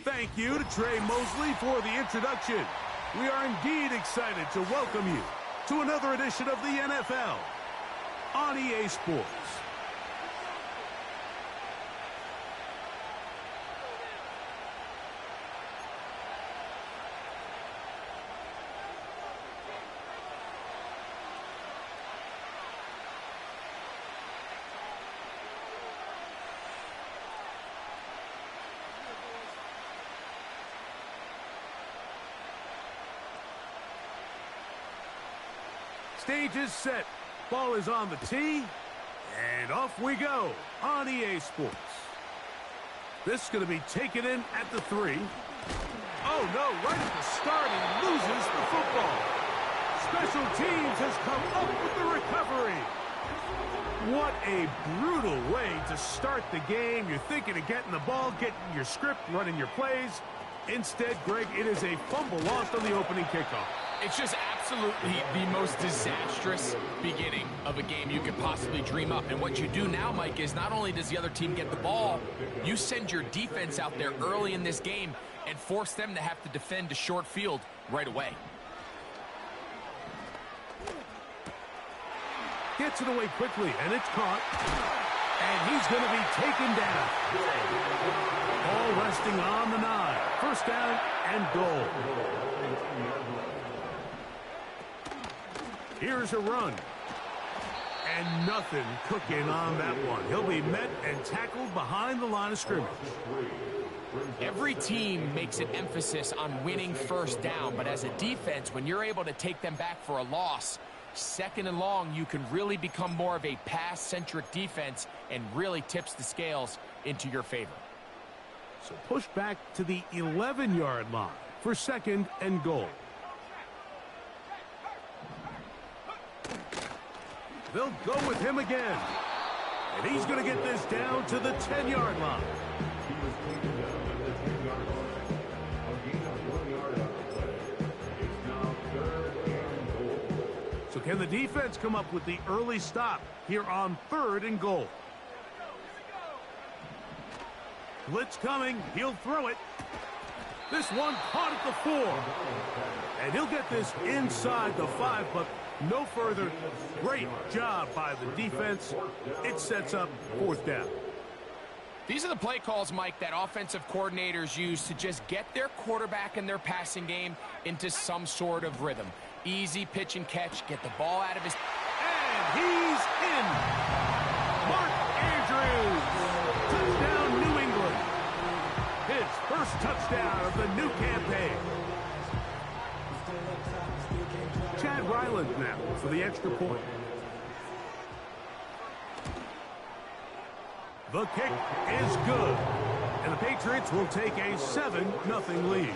Thank you to Trey Mosley for the introduction. We are indeed excited to welcome you to another edition of the NFL on EA Sports. Stage is set. Ball is on the tee. And off we go on EA Sports. This is going to be taken in at the 3. Oh, no, right at the start, he loses the football. Special teams has come up with the recovery. What a brutal way to start the game. You're thinking of getting the ball, getting your script, running your plays. Instead, Greg, it is a fumble lost on the opening kickoff. It's just absolutely the most disastrous beginning of a game you could possibly dream up. And what you do now, Mike, is not only does the other team get the ball, you send your defense out there early in this game and force them to have to defend a short field right away. Gets it away quickly, and it's caught. And he's going to be taken down. All resting on the 9. First down and goal. Here's a run. And nothing cooking on that one. He'll be met and tackled behind the line of scrimmage. Every team makes an emphasis on winning first down, but as a defense, when you're able to take them back for a loss, second and long, you can really become more of a pass-centric defense and really tips the scales into your favor. So push back to the 11-yard line for second and goal. They'll go with him again. And he's going to get this down to the 10-yard line. So can the defense come up with the early stop here on third and goal? Blitz coming. He'll throw it. This one caught at the 4. And he'll get this inside the 5, but no further. Great job by the defense. It sets up fourth down. These are the play calls, Mike, that offensive coordinators use to just get their quarterback and their passing game into some sort of rhythm. Easy pitch and catch, get the ball out of his... And he's in. Mark Andrews. Touchdown, New England. His first touchdown of the new campaign. Chad Ryland now for the extra point. The kick is good. And the Patriots will take a 7-0 lead.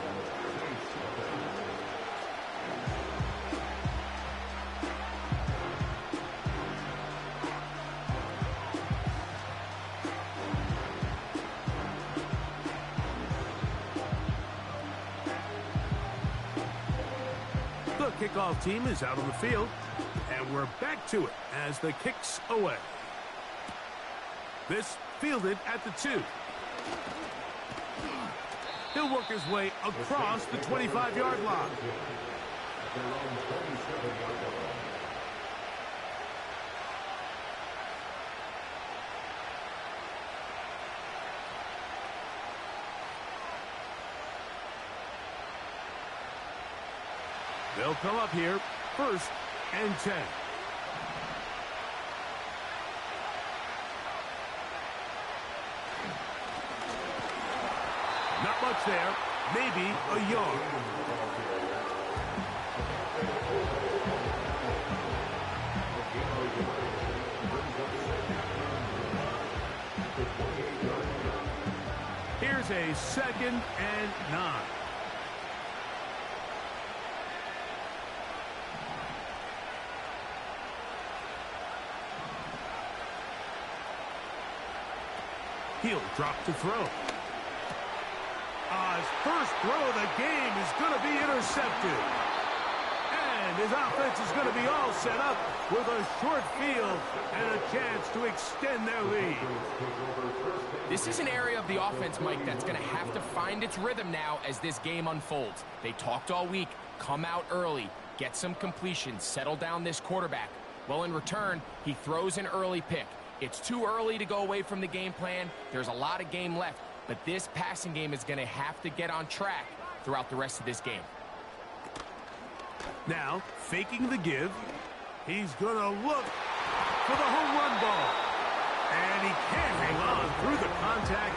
The kickoff team is out on the field, and we're back to it as the kick's away. This fielded at the 2. He'll work his way across the 25-yard line. They'll come up here, first and 10. Not much there, maybe a yard. Here's a 2nd and 9. He'll drop to throw. His first throw of the game is going to be intercepted. And his offense is going to be all set up with a short field and a chance to extend their lead. This is an area of the offense, Mike, that's going to have to find its rhythm now as this game unfolds. They talked all week, come out early, get some completions, settle down this quarterback. Well, in return, he throws an early pick. It's too early to go away from the game plan. There's a lot of game left, but this passing game is going to have to get on track throughout the rest of this game. Now, faking the give, he's going to look for the home run ball. And he can't hang on through the contact.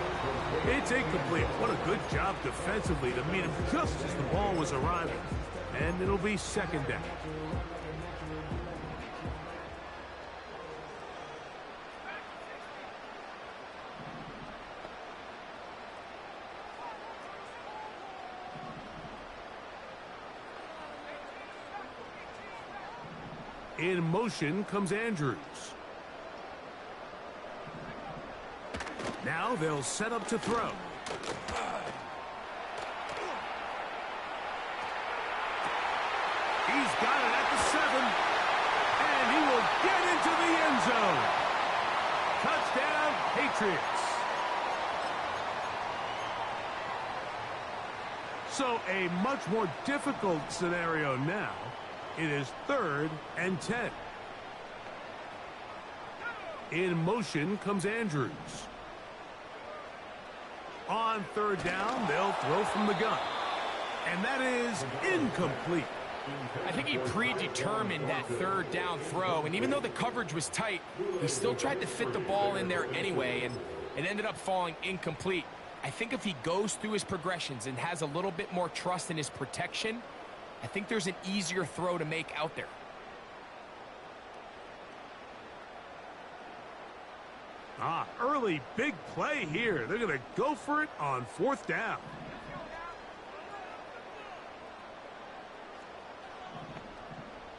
It's incomplete. What a good job defensively to meet him just as the ball was arriving. And it'll be second down. In motion comes Andrews. Now they'll set up to throw. He's got it at the 7. And he will get into the end zone. Touchdown, Patriots. So a much more difficult scenario now. It is 3rd and 10. In motion comes Andrews. On 3rd down, they'll throw from the gun. And that is incomplete. I think he predetermined that 3rd down throw, and even though the coverage was tight, he still tried to fit the ball in there anyway, and it ended up falling incomplete. I think if he goes through his progressions and has a little bit more trust in his protection, I think there's an easier throw to make out there. Early big play here. They're going to go for it on 4th down.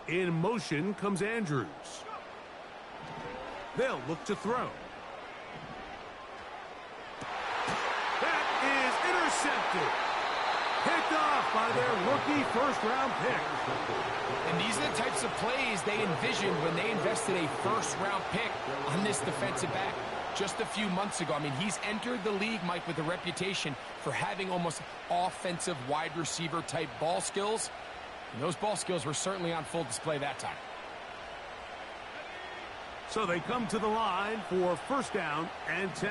In motion comes Andrews. They'll look to throw. That is intercepted. Picked off by their rookie first-round pick. And these are the types of plays they envisioned when they invested a first-round pick on this defensive back just a few months ago. I mean, he's entered the league, Mike, with a reputation for having almost offensive wide receiver type ball skills. And those ball skills were certainly on full display that time. So they come to the line for 1st down and 10.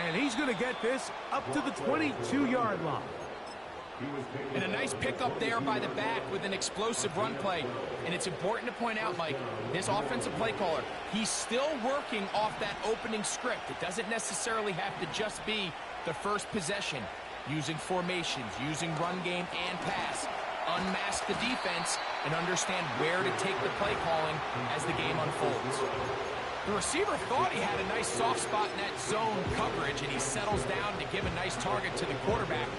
And he's going to get this up to the 22-yard line. And a nice pickup there by the back with an explosive run play. And it's important to point out, Mike, this offensive play caller, he's still working off that opening script. It doesn't necessarily have to just be the first possession. Using formations, using run game and pass. Unmask the defense and understand where to take the play calling as the game unfolds. The receiver thought he had a nice soft spot in that zone coverage, and he settles down to give a nice target to the quarterback.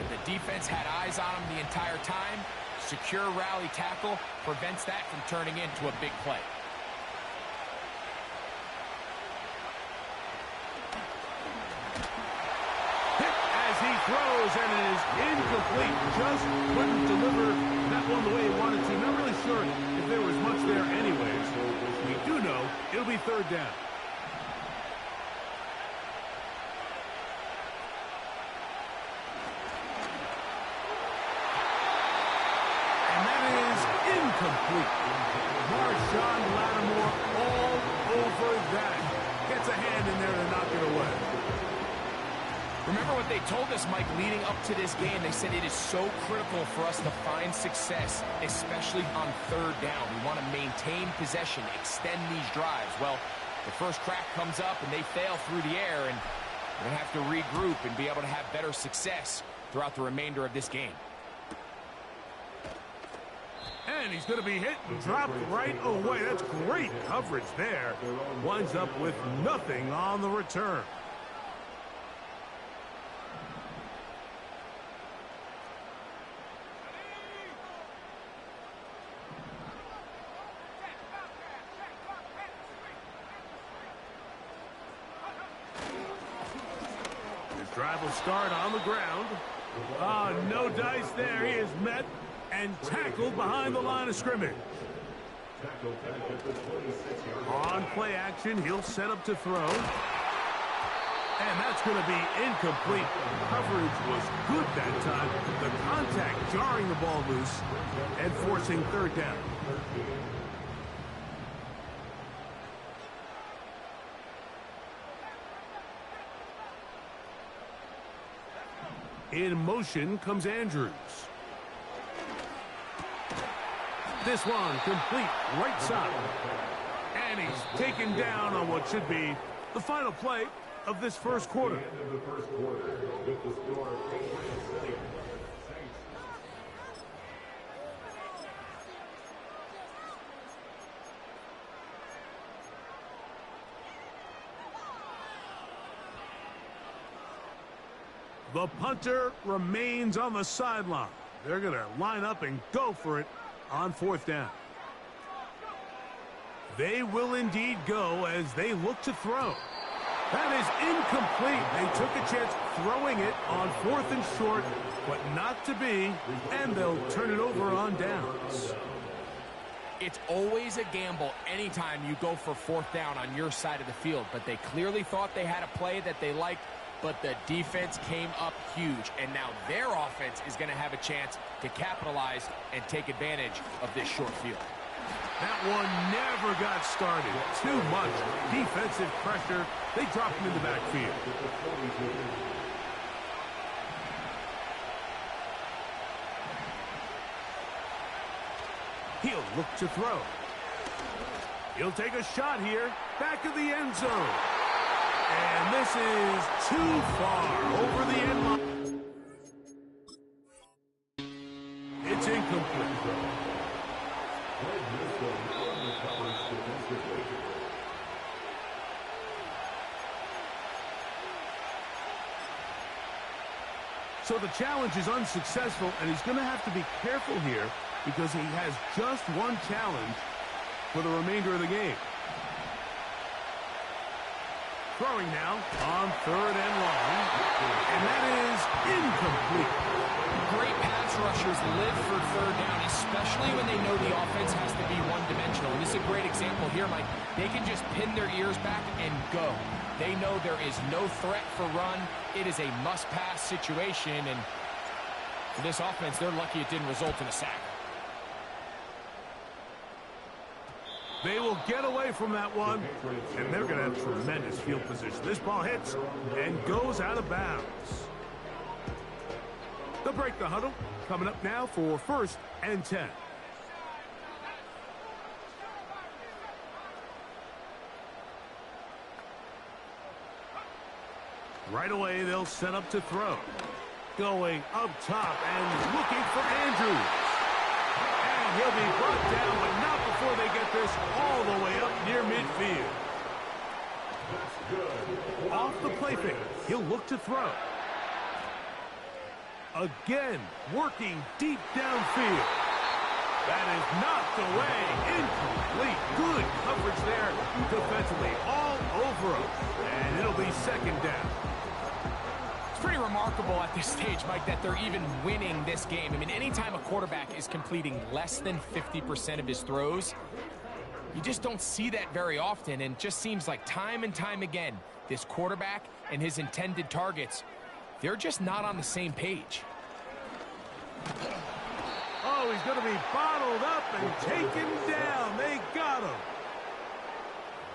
But the defense had eyes on him the entire time. Secure rally tackle prevents that from turning into a big play. Hit as he throws, and it is incomplete. Just couldn't deliver that one the way he wanted to. Not really sure if there was much there anyways. We do know it'll be 3rd down. Incomplete. Marshawn Lattimore all over that. Gets a hand in there to knock it away. Remember what they told us, Mike, leading up to this game. They said it is so critical for us to find success, especially on 3rd down. We want to maintain possession, extend these drives. Well, the first crack comes up and they fail through the air, and we're going to have to regroup and be able to have better success throughout the remainder of this game. And he's going to be hit and dropped right away. That's great coverage there. Winds up with nothing on the return. His drive will start on the ground. No dice there. He is met and tackled behind the line of scrimmage. On play action, he'll set up to throw. And that's going to be incomplete. Coverage was good that time. The contact jarring the ball loose and forcing third down. In motion comes Andrews. This one complete right side. And he's taken down on what should be the final play of this first quarter. The punter remains on the sideline. They're going to line up and go for it on fourth down. They will indeed go as they look to throw. That is incomplete. They took a chance throwing it on fourth and short, but not to be, and they'll turn it over on downs. It's always a gamble anytime you go for fourth down on your side of the field, but they clearly thought they had a play that they liked, but the defense came up huge, and now their offense is going to have a chance to capitalize and take advantage of this short field. That one never got started. Too much defensive pressure. They dropped him in the backfield. He'll look to throw. He'll take a shot here. Back of the end zone. And this is too far over the end line. It's incomplete. So the challenge is unsuccessful, and he's going to have to be careful here because he has just one challenge for the remainder of the game. Throwing now on third and long, and that is incomplete. Great pass rushers live for third down, especially when they know the offense has to be one-dimensional. And this is a great example here, Mike. They can just pin their ears back and go. They know there is no threat for run. It is a must-pass situation, and for this offense, they're lucky it didn't result in a sack. They will get away from that one, and they're going to have tremendous field position. This ball hits and goes out of bounds. They'll break the huddle. Coming up now for 1st and 10. Right away, they'll set up to throw. Going up top and looking for Andrews. And he'll be brought down, but not before they get this all the way up near midfield. Off the play fake, he'll look to throw. Again, working deep downfield. That is knocked away. Incomplete. Good coverage there defensively. All over him. And it'll be second down. It's pretty remarkable at this stage, Mike, that they're even winning this game. I mean, anytime a quarterback is completing less than 50% of his throws, you just don't see that very often, and it just seems like time and time again, this quarterback and his intended targets, they're just not on the same page. Oh, he's going to be bottled up and taken down. They got him.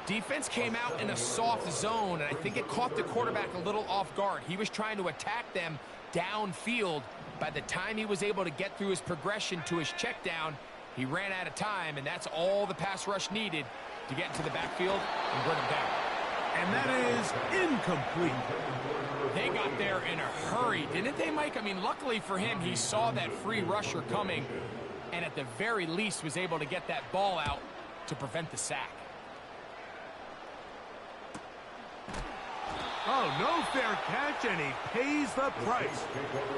Defense came out in a soft zone, and I think it caught the quarterback a little off guard. He was trying to attack them downfield. By the time he was able to get through his progression to his check down, he ran out of time, and that's all the pass rush needed to get into the backfield and bring him down. And that is incomplete. They got there in a hurry, didn't they, Mike? I mean, luckily for him, he saw that free rusher coming, and at the very least was able to get that ball out to prevent the sack. Oh, no fair catch, and he pays the price.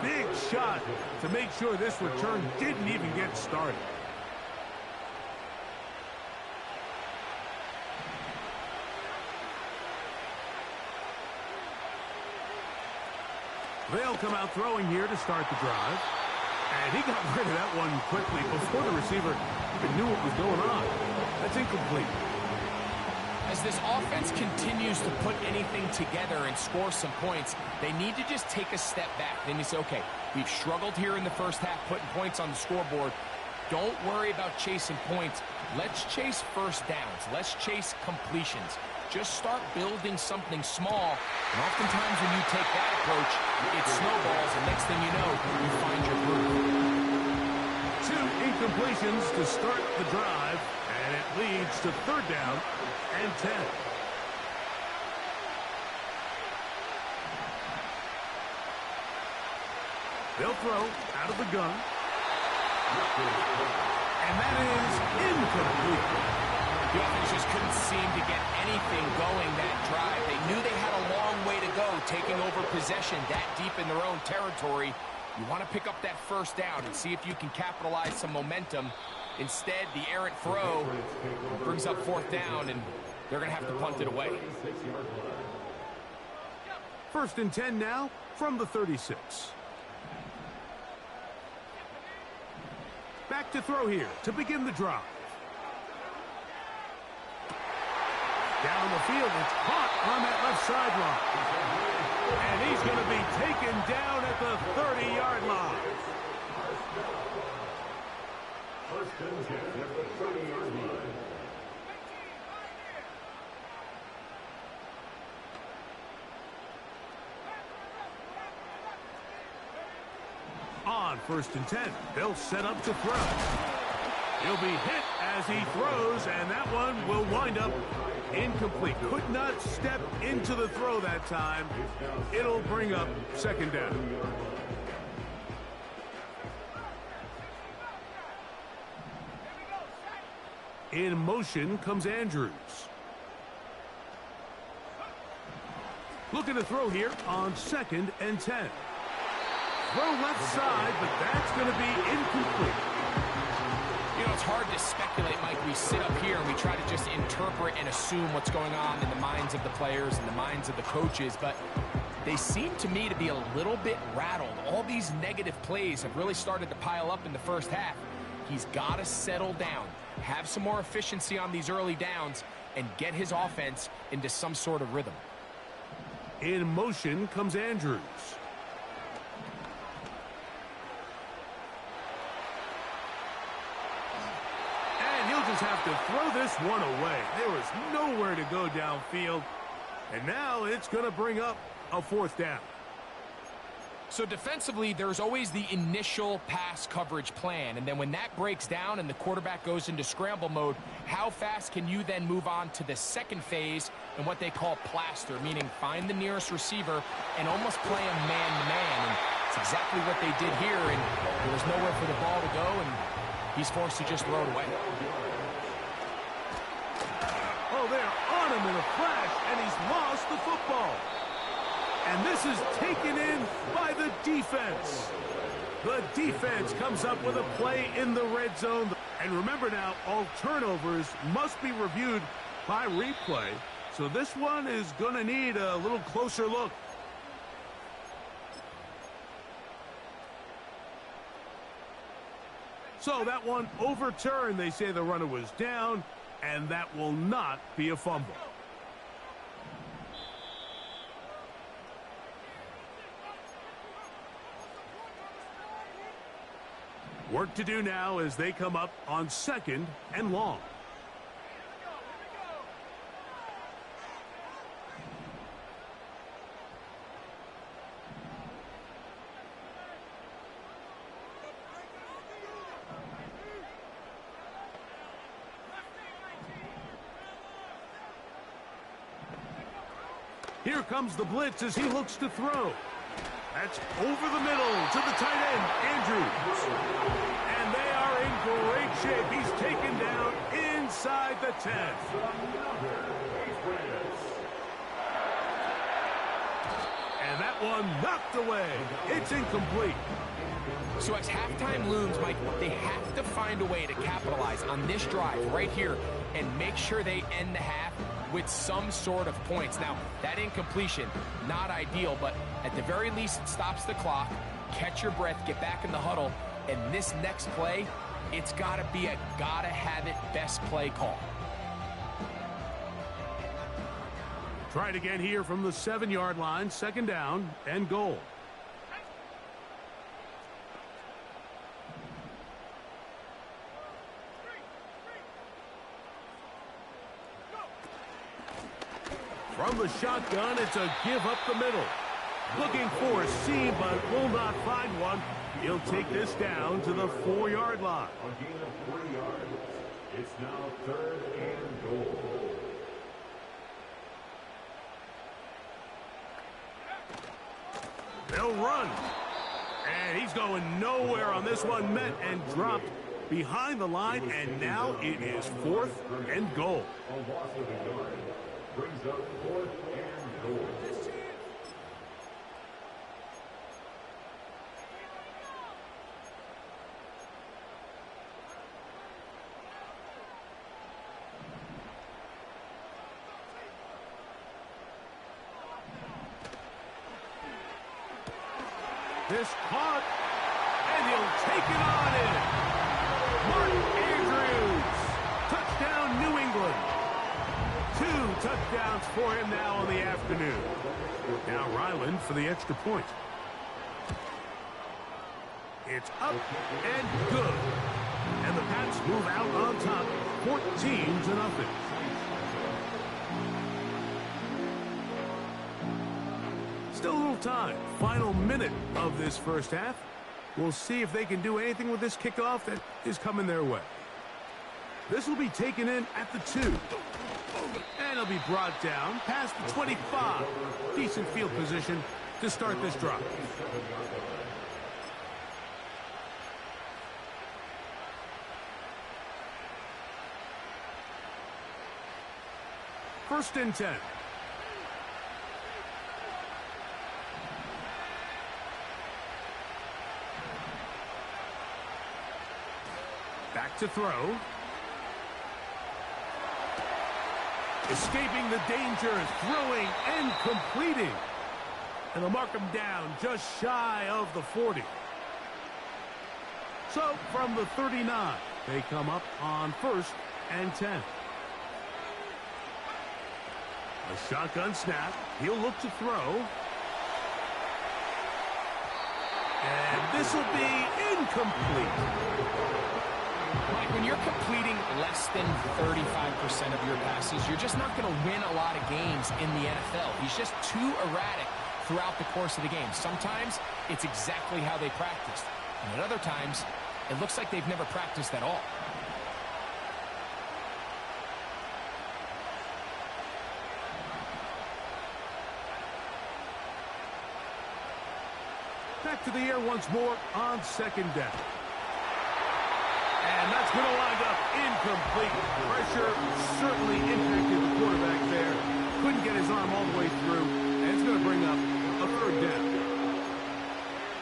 Big shot to make sure this return didn't even get started. They'll come out throwing here to start the drive. And he got rid of that one quickly before the receiver even knew what was going on. That's incomplete. As this offense continues to put anything together and score some points, they need to just take a step back. Then you say, okay, we've struggled here in the first half putting points on the scoreboard. Don't worry about chasing points. Let's chase first downs. Let's chase completions. Just start building something small. And oftentimes when you take that approach, it snowballs, and next thing you know, you find your groove. 2 incompletions to start the drive, and it leads to 3rd down and 10. They'll throw out of the gun. And that is incomplete. The offense just couldn't seem to get anything going that drive. They knew they had a long way to go, taking over possession that deep in their own territory. You want to pick up that first down and see if you can capitalize some momentum. Instead, the errant throw brings up 4th down, and they're going to have to punt it away. 1st and 10 now from the 36. Back to throw here to begin the drive. Down the field, it's caught on that left sideline. And he's going to be taken down at the 30-yard line. On 1st and 10, they'll set up to throw. He'll be hit as he throws, and that one will wind up incomplete. Could not step into the throw that time. It'll bring up 2nd down. In motion comes Andrews. Looking to throw here on 2nd and 10. Throw left side, but that's going to be incomplete. You know, it's hard to speculate, Mike. We sit up here and we try to just interpret and assume what's going on in the minds of the players and the minds of the coaches, but they seem to me to be a little bit rattled. All these negative plays have really started to pile up in the first half. He's got to settle down, have some more efficiency on these early downs, and get his offense into some sort of rhythm. In motion comes Andrews. Have to throw this one away. There was nowhere to go downfield, and now it's going to bring up a 4th down. So defensively, there's always the initial pass coverage plan, and then when that breaks down and the quarterback goes into scramble mode, how fast can you then move on to the second phase and what they call plaster, meaning find the nearest receiver and almost play him man-to-man. And it's exactly what they did here, and there was nowhere for the ball to go, and he's forced to just throw it away. Oh, they're on him in a flash, and he's lost the football. And this is taken in by the defense. The defense comes up with a play in the red zone. And remember now, all turnovers must be reviewed by replay. So this one is going to need a little closer look. So that one overturned. They say the runner was down, and that will not be a fumble. Work to do now as they come up on 2nd and long. Here comes the blitz as he looks to throw. That's over the middle to the tight end, Andrews. And they are in great shape. He's taken down inside the 10. And that one knocked away. It's incomplete. So as halftime looms, Mike, they have to find a way to capitalize on this drive right here and make sure they end the half with some sort of points. Now, that incompletion, not ideal, but at the very least, it stops the clock. Catch your breath, get back in the huddle, And this next play, it's got to be a gotta-have-it best play call. Try it again here from the 7-yard line, 2nd down and goal. From the shotgun, it's a give up the middle. Looking for a seam, but will not find one. He'll take this down to the 4-yard line. A gain of 3 yards. It's now 3rd and goal. They'll run. And he's going nowhere on this one. Met and dropped behind the line, and now it is 4th and goal. A loss of a yard brings up 4th and goal. This caught, and he'll take it on in. Mark Andrews, touchdown New England. 2 touchdowns for him now in the afternoon. Now Ryland for the extra point. It's up and good. And the Pats move out on top, 14-0. Still a little time. Final minute of this first half. We'll see if they can do anything with this kickoff that is coming their way. This will be taken in at the 2. And it'll be brought down past the 25. Decent field position to start this drive. First and 10. Back to throw. Escaping the danger, throwing and completing. And they'll mark him down just shy of the 40. So from the 39, they come up on 1st and 10. A shotgun snap. He'll look to throw. And this will be incomplete. Mike, when you're completing less than 35% of your passes, you're just not going to win a lot of games in the NFL. He's just too erratic throughout the course of the game. Sometimes it's exactly how they practiced. And at other times, it looks like they've never practiced at all. Back to the air once more on 2nd down. And that's going to wind up incomplete. Pressure certainly impacted the quarterback there. Couldn't get his arm all the way through. And it's going to bring up a 3rd down.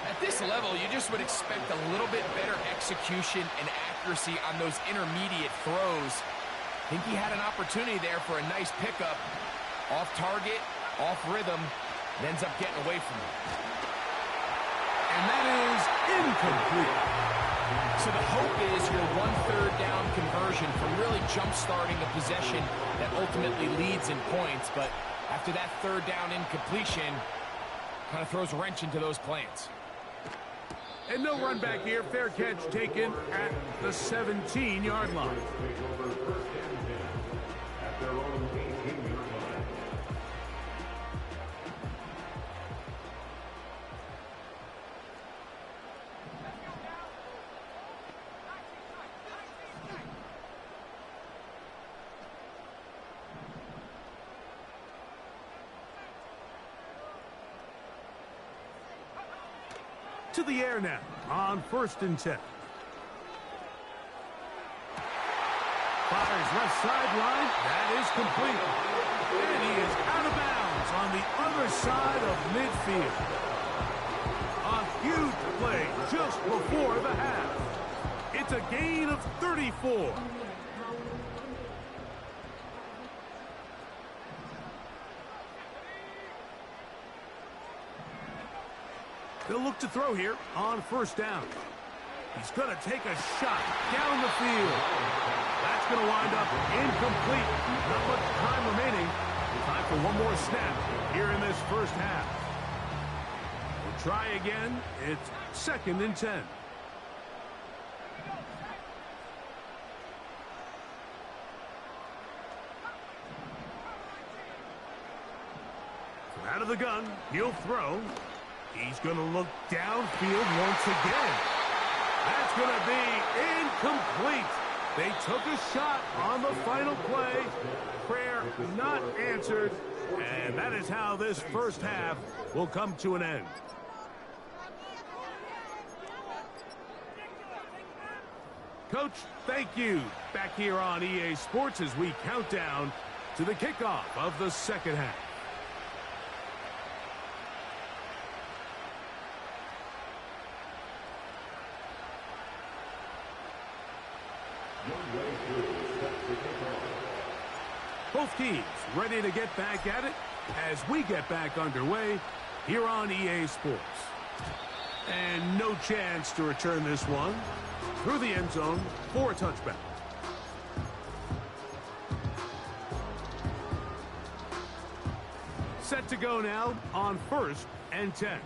At this level, you just would expect a little bit better execution and accuracy on those intermediate throws. I think he had an opportunity there for a nice pickup. Off target, off rhythm, and ends up getting away from it. And that is incomplete. So the hope is your 1/3 down conversion from really jump-starting a possession that ultimately leads in points. But after that 3rd down incompletion, kind of throws a wrench into those plans. And no run back here. Fair catch taken at the 17-yard line. At their own 18-yard line. To the air now on 1st and 10. Fires left sideline. That is complete. And he is out of bounds on the other side of midfield. A huge play just before the half. It's a gain of 34. They'll look to throw here on 1st down. He's going to take a shot down the field. That's going to wind up incomplete. Not much time remaining. Time for one more snap here in this first half. We'll try again. It's 2nd and 10. Out of the gun, he'll throw. He's going to look downfield once again. That's going to be incomplete. They took a shot on the final play. Prayer not answered. And that is how this first half will come to an end. Coach, thank you. Back here on EA Sports as we count down to the kickoff of the second half. Both teams ready to get back at it as we get back underway here on EA Sports. And no chance to return this one through the end zone for a touchback. Set to go now on 1st and 10.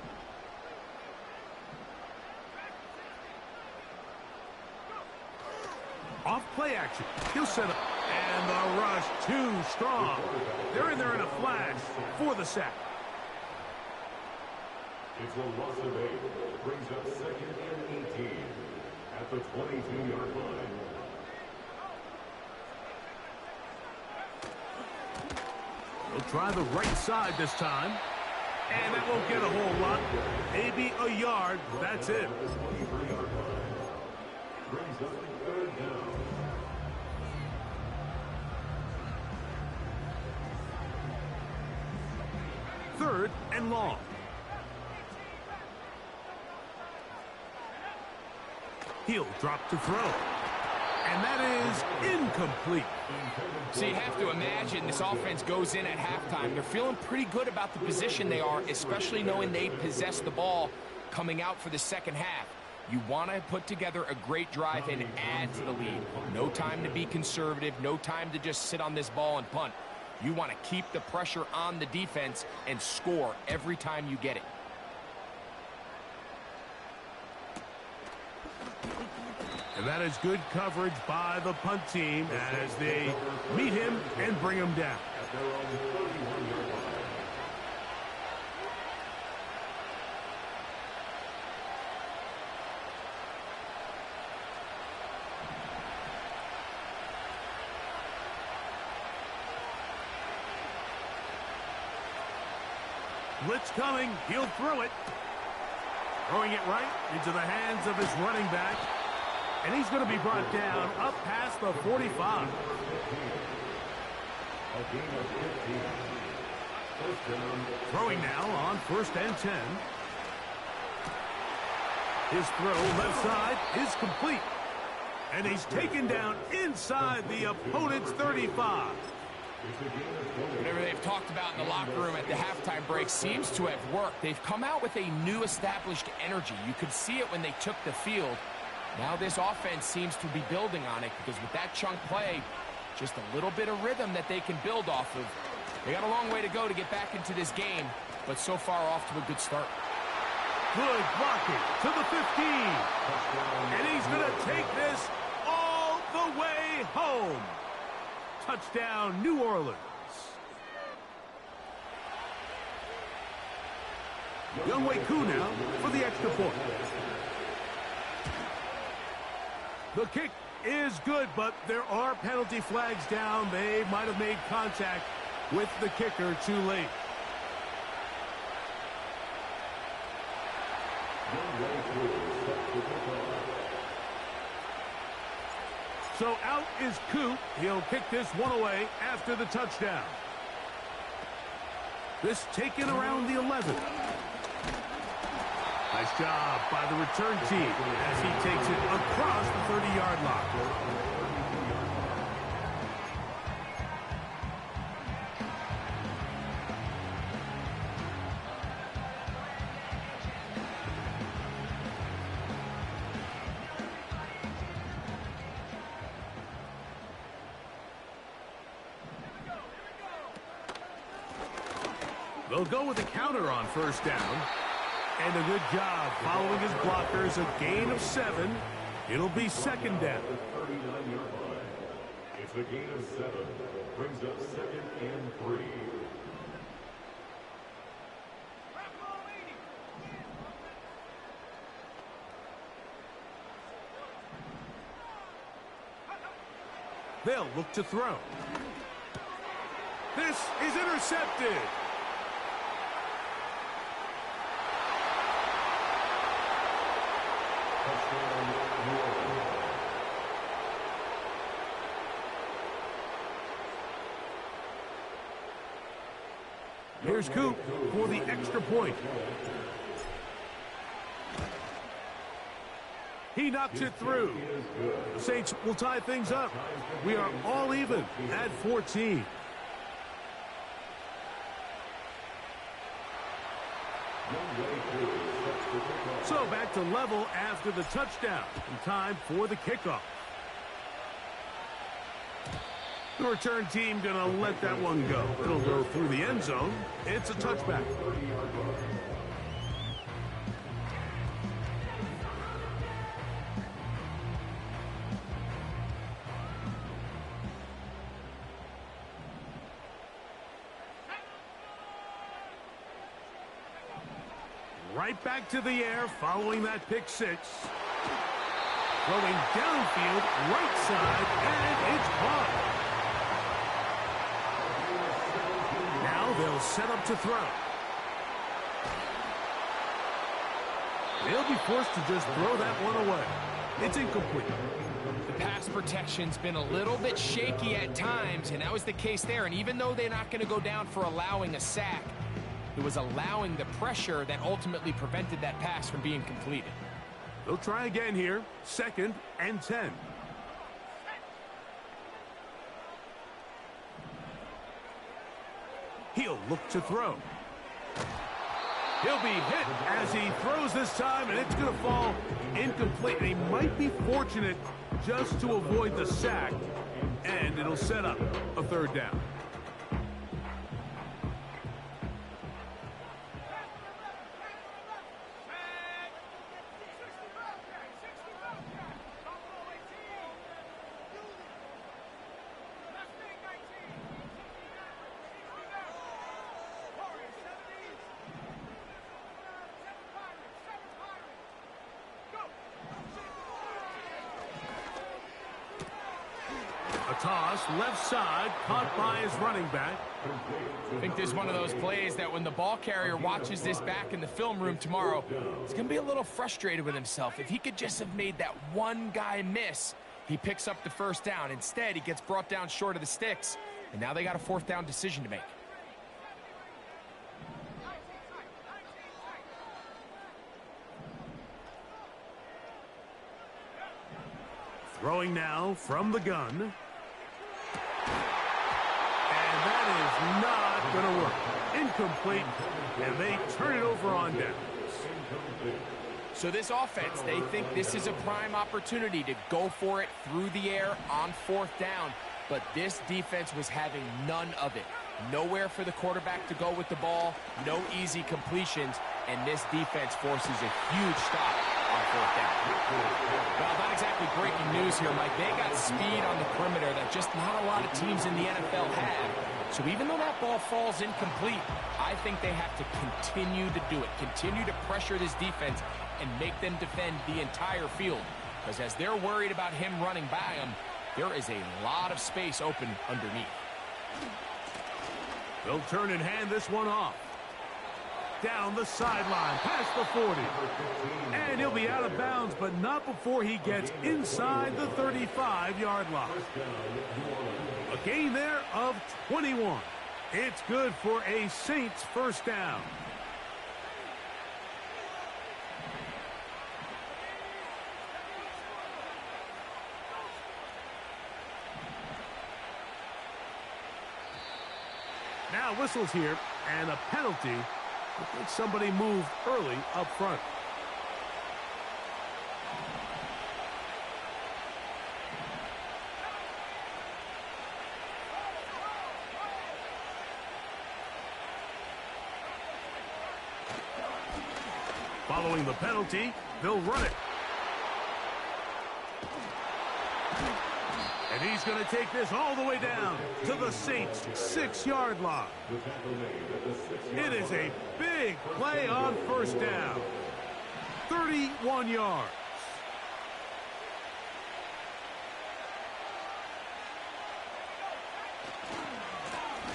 Off play action. He'll set up. And the rush too strong. They're in there in a flash for the sack. It's a loss of 8. Brings up 2nd and 18 at the 22-yard line. They'll try the right side this time. And that won't get a whole lot. Maybe a yard. That's it. Brings up 3rd down. 3rd and long. He'll drop to throw. And that is incomplete. So you have to imagine this offense goes in at halftime. They're feeling pretty good about the position they are, especially knowing they possess the ball coming out for the second half. You want to put together a great drive and add to the lead. No time to be conservative. No time to just sit on this ball and punt. You want to keep the pressure on the defense and score every time you get it. And that is good coverage by the punt team as they meet him and bring him down. Blitz coming. He'll throw it. Throwing it right into the hands of his running back. And he's going to be brought down up past the 45. Throwing now on 1st and 10. His throw left side is complete. And he's taken down inside the opponent's 35. Whatever they've talked about in the locker room at the halftime break seems to have worked. They've come out with a new established energy. You could see it when they took the field. Now this offense seems to be building on it because with that chunk play, just a little bit of rhythm that they can build off of. They got a long way to go to get back into this game, but so far off to a good start. Good blocking to the 15. And he's going to take this all the way home. Touchdown, New Orleans. Younghoe Koo now for the extra point. The kick is good, but there are penalty flags down. They might have made contact with the kicker too late. So out is Koo. He'll kick this one away after the touchdown. This taken around the 11. Nice job by the return team as he takes it across the 30-yard line. They'll go with a counter on first down. And a good job following his blockers. A gain of 7. It'll be second down. 39-yard line. It's a gain of 7. Brings up second and 3. They'll look to throw. This is intercepted. Here's Coop for the extra point. He knocks it through. The Saints will tie things up. We are all even at 14. So back to level after the touchdown. And time for the kickoff. The return team going to let that one go. It'll go through the end zone. It's a touchback. Right back to the air following that pick six. Throwing downfield, right side, and it's caught. Now they'll set up to throw. They'll be forced to just throw that one away. It's incomplete. The pass protection's been a little bit shaky at times, and that was the case there. And even though they're not going to go down for allowing a sack, it was allowing the pressure that ultimately prevented that pass from being completed. They'll try again here. Second and 10. He'll look to throw. He'll be hit as he throws this time, and it's going to fall incomplete. And he might be fortunate just to avoid the sack, and it'll set up a third down. Toss, left side, caught by his running back. I think this is one of those plays that when the ball carrier watches this back in the film room tomorrow, he's going to be a little frustrated with himself. If he could just have made that one guy miss, he picks up the first down. Instead, he gets brought down short of the sticks, and now they got a fourth down decision to make. Throwing now from the gun. And that is not going to work. Incomplete, and they turn it over on downs. So this offense, they think this is a prime opportunity to go for it through the air on fourth down, but this defense was having none of it. Nowhere for the quarterback to go with the ball, no easy completions, and this defense forces a huge stop on fourth down. Well, not exactly breaking news here, Mike. They got speed on the perimeter that just not a lot of teams in the NFL have. So even though that ball falls incomplete, I think they have to continue to do it, continue to pressure this defense and make them defend the entire field. Because as they're worried about him running by them, there is a lot of space open underneath. They'll turn and hand this one off. Down the sideline, past the 40. And he'll be out of bounds, but not before he gets inside the 35-yard line. A gain there of 21. It's good for a Saints first down. Now whistles here, and a penalty. I think somebody moved early up front. Following the penalty, they'll run it. And he's going to take this all the way down to the Saints' 6-yard line. It is a big play on first down. 31 yards.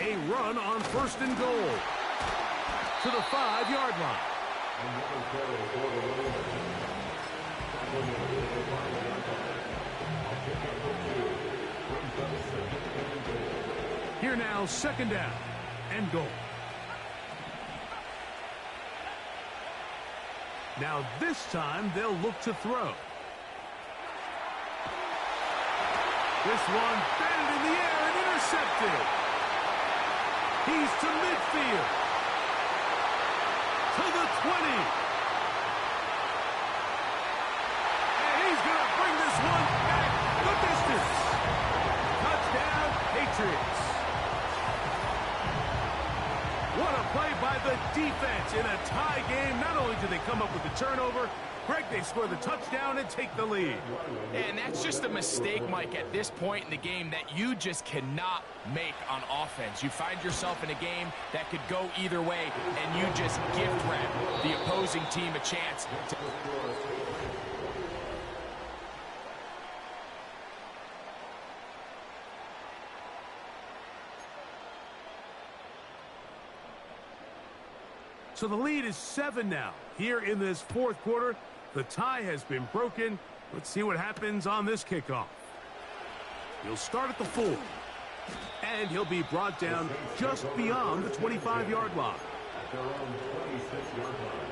A run on first and goal to the 5-yard line. Here now, second down and goal. Now this time they'll look to throw. This one batted in the air and intercepted. He's to midfield. To the 20. And he's going to bring this one back the distance. Touchdown, Patriots. What a play by the defense in a tie game. Not only do they come up with the turnover, Greg, they score the touchdown and take the lead. And that's just a mistake, Mike, at this point in the game that you just cannot make on offense. You find yourself in a game that could go either way, and you just gift wrap the opposing team a chance to... So the lead is 7 now. Here in this fourth quarter, the tie has been broken. Let's see what happens on this kickoff. He'll start at the 4. And he'll be brought down just beyond the 25-yard line. At their own 26-yard line.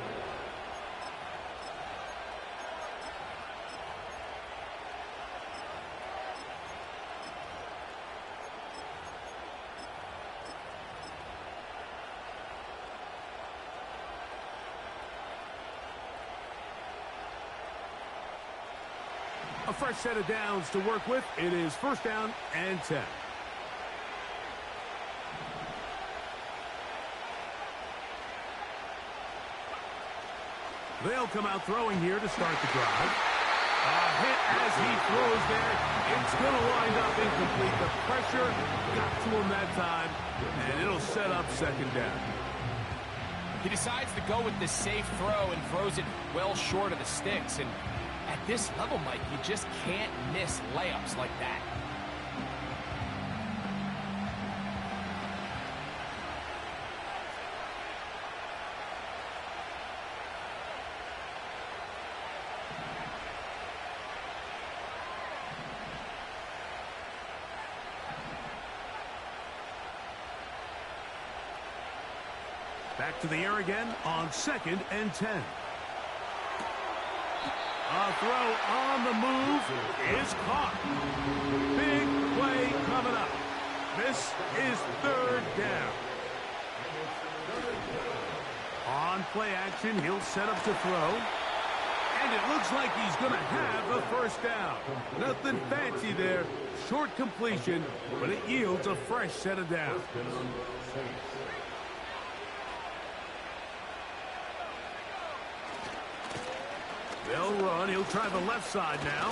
A fresh set of downs to work with. It is first down and 10. They'll come out throwing here to start the drive. A hit as he throws there. It's going to wind up incomplete. The pressure got to him that time, and it'll set up second down. He decides to go with the safe throw and throws it well short of the sticks. And at this level, Mike, you just can't miss layups like that. Back to the air again on second and 10. A throw on the move is caught. Big play coming up. This is third down. On play action, he'll set up to throw. And it looks like he's going to have the first down. Nothing fancy there. Short completion, but it yields a fresh set of downs. They'll run. He'll try the left side now.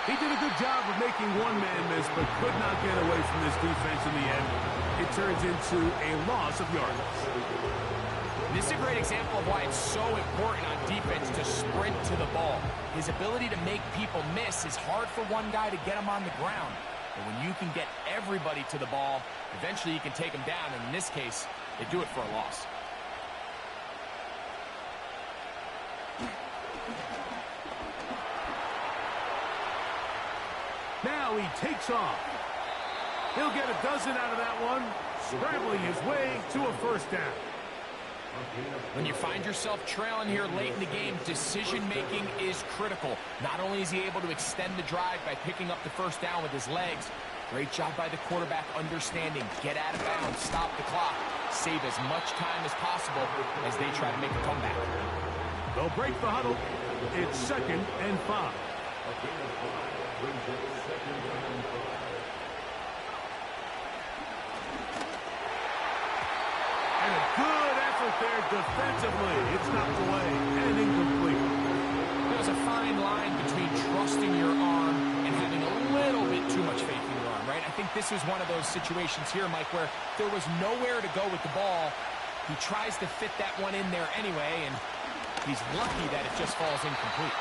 He did a good job of making one man miss, but could not get away from this defense in the end. It turns into a loss of yardage. This is a great example of why it's so important on defense to sprint to the ball. His ability to make people miss is hard for one guy to get him on the ground. But when you can get everybody to the ball, eventually you can take them down. And in this case, they do it for a loss. Now he takes off. He'll get a dozen out of that one, scrambling his way to a first down. When you find yourself trailing here late in the game, decision-making is critical. Not only is he able to extend the drive by picking up the first down with his legs, great job by the quarterback understanding, get out of bounds, stop the clock, save as much time as possible as they try to make a comeback. They'll break the huddle. It's second and 5. And a good effort there defensively. It's knocked away and incomplete. There's a fine line between trusting your arm and having a little bit too much faith in your arm, right? I think this is one of those situations here, Mike, where there was nowhere to go with the ball. He tries to fit that one in there anyway, and he's lucky that it just falls incomplete.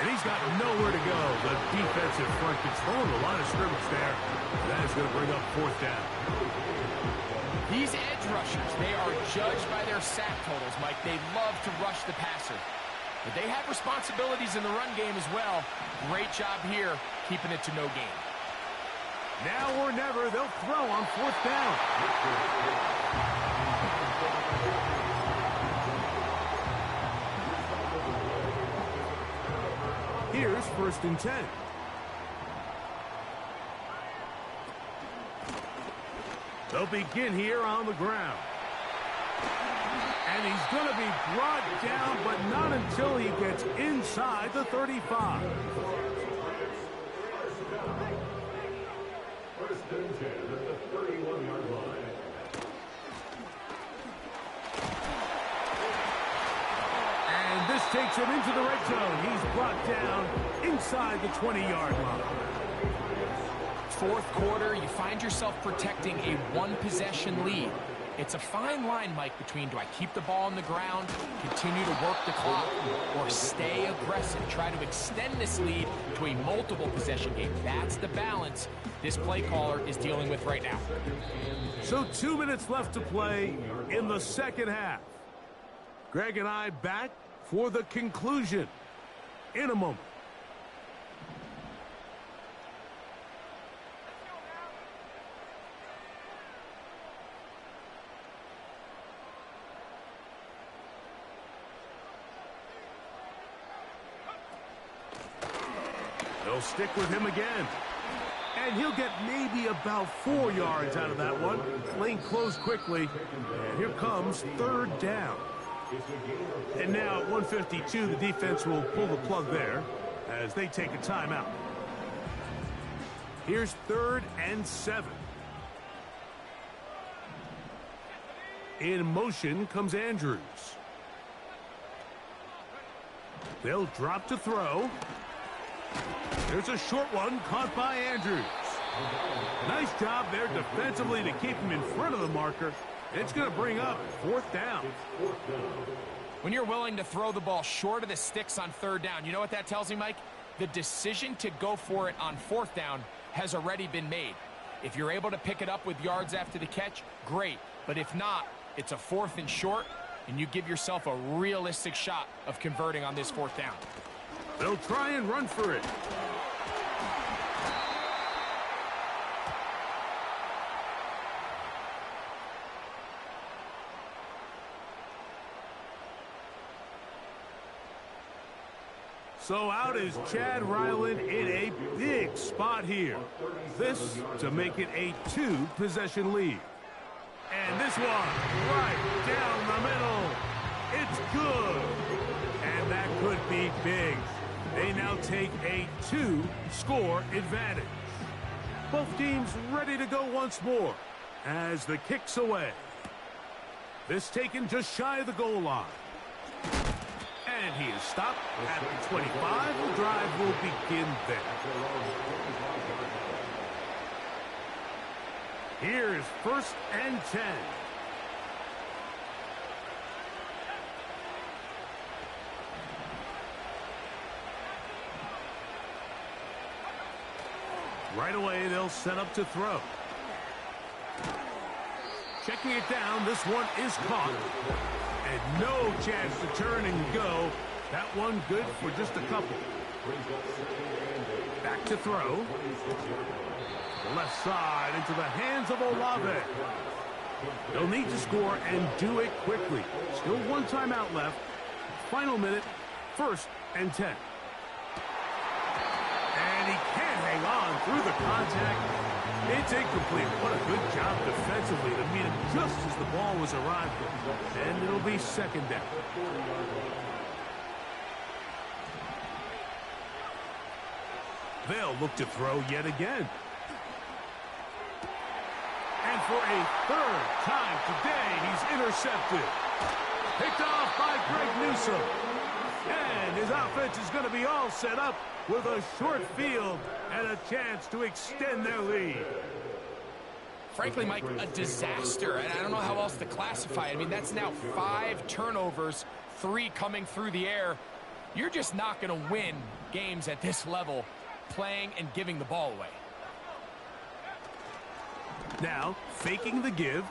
And he's got nowhere to go. The defensive front controlling the line of scrimmage there. That is going to bring up fourth down. These edge rushers, they are judged by their sack totals, Mike. They love to rush the passer. But they have responsibilities in the run game as well. Great job here, keeping it to no gain. Now or never, they'll throw on fourth down. Here's 1st and 10. They'll begin here on the ground. And he's going to be brought down, but not until he gets inside the 35. 1st and 10 at the 31-yard line. And this takes him into the red zone. He's brought down inside the 20-yard line. 4th quarter, you find yourself protecting a one-possession lead. It's a fine line, Mike, between do I keep the ball on the ground, continue to work the clock, or stay aggressive, try to extend this lead to a multiple possession game. That's the balance this play caller is dealing with right now. So 2 minutes left to play in the second half. Greg and I back for the conclusion in a moment. They'll stick with him again. And he'll get maybe about 4 yards out of that one. Lane closed quickly. And here comes 3rd down. And now at 1:52, the defense will pull the plug there as they take a timeout. Here's 3rd and 7. In motion comes Andrews. They'll drop to throw. There's a short one caught by Andrews. Nice job there defensively to keep him in front of the marker. It's going to bring up 4th down. When you're willing to throw the ball short of the sticks on 3rd down, you know what that tells me, Mike? The decision to go for it on 4th down has already been made. If you're able to pick it up with yards after the catch, great. But if not, it's a 4th and short, and you give yourself a realistic shot of converting on this 4th down. They'll try and run for it. So out is Chad Ryland in a big spot here. This to make it a 2-possession lead. And this one right down the middle. It's good. And that could be big. They now take a 2-score advantage. Both teams ready to go once more as the kick's away. This taken just shy of the goal line. And he is stopped at the 25. The drive will begin there. Here's 1st and 10. Right away, they'll set up to throw. Checking it down, this one is caught. And no chance to turn and go. That one good for just a couple. Back to throw. The left side into the hands of Olave. They'll need to score and do it quickly. Still 1 timeout left. Final minute, 1st and 10. And he can't hang on through the contact. It's incomplete. What a good job defensively to meet him just as the ball was arrived at. And it'll be 2nd down. They'll look to throw yet again. And for a 3rd time today, he's intercepted. Picked off by Greg Newsome. And his offense is going to be all set up with a short field and a chance to extend their lead. Frankly, Mike, a disaster, and I don't know how else to classify it. I mean, that's now 5 turnovers, 3 coming through the air. You're just not going to win games at this level playing and giving the ball away. Now, faking the give.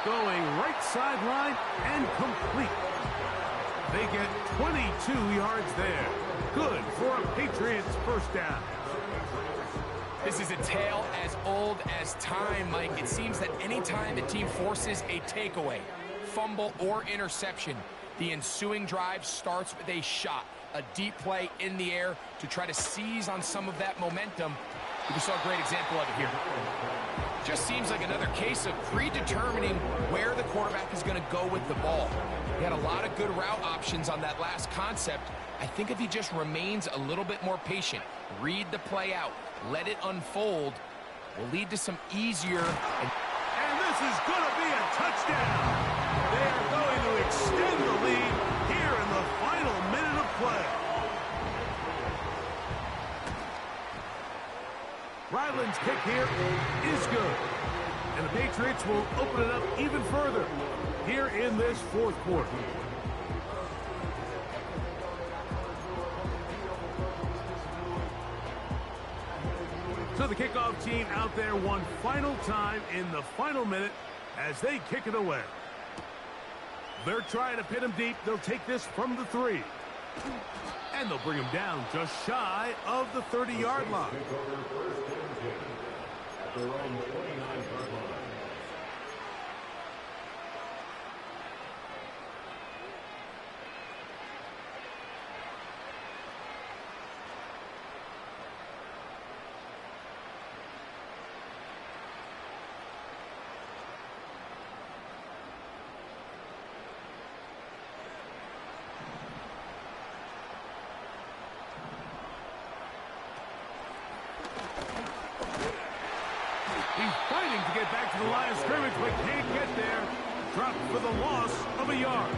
Going right sideline and complete. They get 22 yards there. Good for a Patriots first down. This is a tale as old as time, Mike. It seems that anytime the team forces a takeaway, fumble, or interception, the ensuing drive starts with a shot, a deep play in the air to try to seize on some of that momentum. We saw a great example of it here. Just seems like another case of predetermining where the quarterback is going to go with the ball. He had a lot of good route options on that last concept. I think if he just remains a little bit more patient, read the play out, let it unfold, will lead to some easier. And this is going to be a touchdown. They are going to extend the lead here in the final minute of play. Ryland's kick here is good. And the Patriots will open it up even further here in this fourth quarter. So the kickoff team out there one final time in the final minute as they kick it away. They're trying to pin him deep. They'll take this from the 3. And they'll bring him down just shy of the 30-yard line. At their own 29-yard line. He's fighting to get back to the line of scrimmage, but can't get there. Dropped for the loss of a yard.